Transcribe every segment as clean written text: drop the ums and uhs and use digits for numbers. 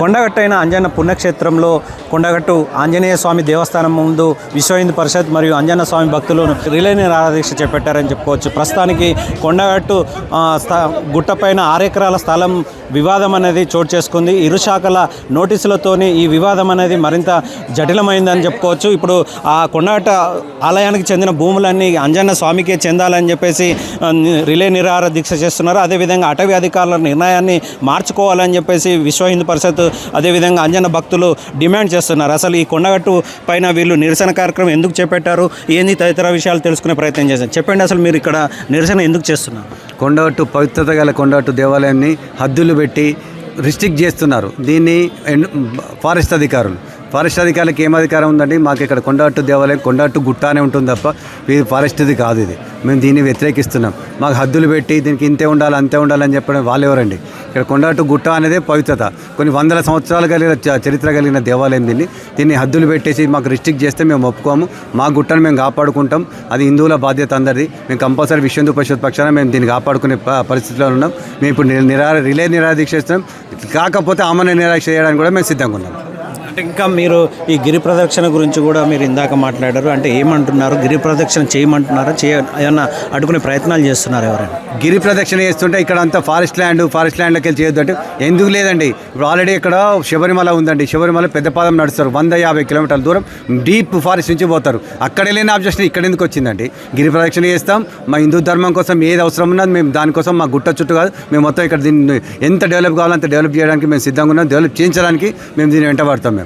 కొండగట్టైన అంజన్న పుణ్యక్షేత్రంలో కొండగట్టు ఆంజనేయ స్వామి దేవస్థానం ముందు విశ్వ హిందూ పరిషత్ మరియు అంజన్న స్వామి భక్తులు రిలే నిరాహారదీక్ష చేపట్టారని చెప్పుకోవచ్చు. ప్రస్తుతానికి కొండగట్టు గుట్టపైన 6 ఎకరాల స్థలం వివాదం అనేది చోటు చేసుకుంది. ఇరు శాఖల నోటీసులతోని ఈ వివాదం అనేది మరింత జటిలమైందని చెప్పుకోవచ్చు. ఇప్పుడు ఆ కొండగట్ట ఆలయానికి చెందిన భూములన్నీ అంజన్న స్వామికే చెందాలని చెప్పేసి రిలే నిరాహార దీక్ష చేస్తున్నారు. అదేవిధంగా అటవీ అధికారుల నిర్ణయాన్ని మార్చుకోవాలని చెప్పేసి విశ్వ హిందూ పరిషత్ అదేవిధంగా అంజన్న భక్తులు డిమాండ్ చేస్తున్నారు. అసలు ఈ కొండగట్టు పైన వీళ్ళు నిరసన కార్యక్రమం ఎందుకు చేపట్టారు, ఏంది తదితర విషయాలు తెలుసుకునే ప్రయత్నం చేశారు. చెప్పండి, అసలు మీరు ఇక్కడ నిరసన ఎందుకు చేస్తున్నారు? కొండగట్టు పవిత్రత గల కొండగట్టు దేవాలయాన్ని హద్దులు పెట్టి రిస్ట్రిక్ట్ చేస్తున్నారు. దీన్ని ఫారెస్ట్ అధికారులకు ఏం అధికారం ఉందండి? మాకు ఇక్కడ కొండగట్టు దేవాలయం కొండగట్టు గుట్ట అనే ఉంటుంది తప్ప ఇది ఫారెస్ట్ది కాదు. ఇది మేము దీన్ని వ్యతిరేకిస్తున్నాం. మాకు హద్దులు పెట్టి దీనికి ఇంతే ఉండాలి అంతే ఉండాలని చెప్పడం వాళ్ళు ఎవరండి? ఇక్కడ కొండగట్టు గుట్ట అనేది పవిత్రత, కొన్ని వందల సంవత్సరాలు కలిగిన చరిత్ర కలిగిన దేవాలయం. దీన్ని హద్దులు పెట్టేసి మాకు రిస్ట్రిక్ట్ చేస్తే మేము ఒప్పుకోము. మా గుట్టను మేము కాపాడుకుంటాం. అది హిందువుల బాధ్యత అందరిది. మేము కంపల్సరీ విశ్వ హిందూ పరిషత్ పక్షాన మేము దీన్ని కాపాడుకునే పరిస్థితిలో ఉన్నాం. మేము ఇప్పుడు రిలే నిరాదీక్ష చేస్తున్నాం. కాకపోతే ఆమరణ నిరాదీక్ష చేయడానికి కూడా మేము సిద్ధంగా ఉన్నాం. అంటే ఇంకా మీరు ఈ గిరి ప్రదక్షిణ గురించి కూడా మీరు ఇందాక మాట్లాడారు. అంటే ఏమంటున్నారు? గిరి ప్రదక్షిణ చేయమంటున్నారా? ఏమన్నా అడ్డుకునే ప్రయత్నాలు చేస్తున్నారు ఎవరైనా? గిరి ప్రదక్షిణ చేస్తుంటే ఇక్కడ అంతా ఫారెస్ట్ ల్యాండ్లోకి వెళ్ళి చేయొద్దు అంటే ఎందుకు లేదండి? ఇప్పుడు ఆల్రెడీ ఇక్కడ శబరిమల ఉందండి. శబరిమల పెద్ద పాదం నడుస్తారు. 150 కిలోమీటర్ల దూరం డీప్ ఫారెస్ట్ నుంచి పోతారు. అక్కడ వెళ్ళిన ఆబ్జెక్షన్ ఇక్కడ ఎందుకు వచ్చిందండి? గిరి ప్రదక్షిణ చేస్తాం. మా హిందూ ధర్మం కోసం ఏది అవసరం ఉన్నది మేము దానికోసం మా గుట్ట చుట్టూ కాదు, మేము మొత్తం ఇక్కడ దీన్ని ఎంత డెవలప్ కావాలో అంత డెవలప్ చేయడానికి మేము సిద్ధంగా ఉన్నాం. డెవలప్ చేయించడానికి మేము దీన్ని వెంట పడతాం.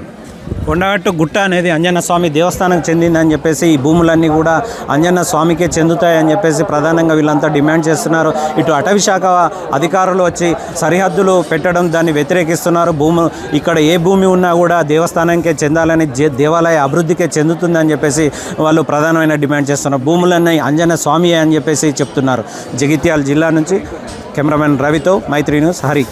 కొండగట్టు గుట్ట అనేది అంజన్న స్వామి దేవస్థానం చెందిందని చెప్పేసి ఈ భూములన్నీ కూడా అంజన్న స్వామికే చెందుతాయని చెప్పేసి ప్రధానంగా వీళ్ళంతా డిమాండ్ చేస్తున్నారు. ఇటు అటవీ శాఖ అధికారులు వచ్చి సరిహద్దులు పెట్టడం దాన్ని వ్యతిరేకిస్తున్నారు. ఇక్కడ ఏ భూమి ఉన్నా కూడా దేవస్థానానికే చెందాలని, దేవాలయ అభివృద్ధికే చెందుతుందని చెప్పేసి వాళ్ళు ప్రధానమైన డిమాండ్ చేస్తున్నారు. భూములన్నీ అంజన్న స్వామి అని చెప్పేసి చెప్తున్నారు. జగిత్యాల జిల్లా నుంచి కెమెరామెన్ రవితో మైత్రి న్యూస్ హరి.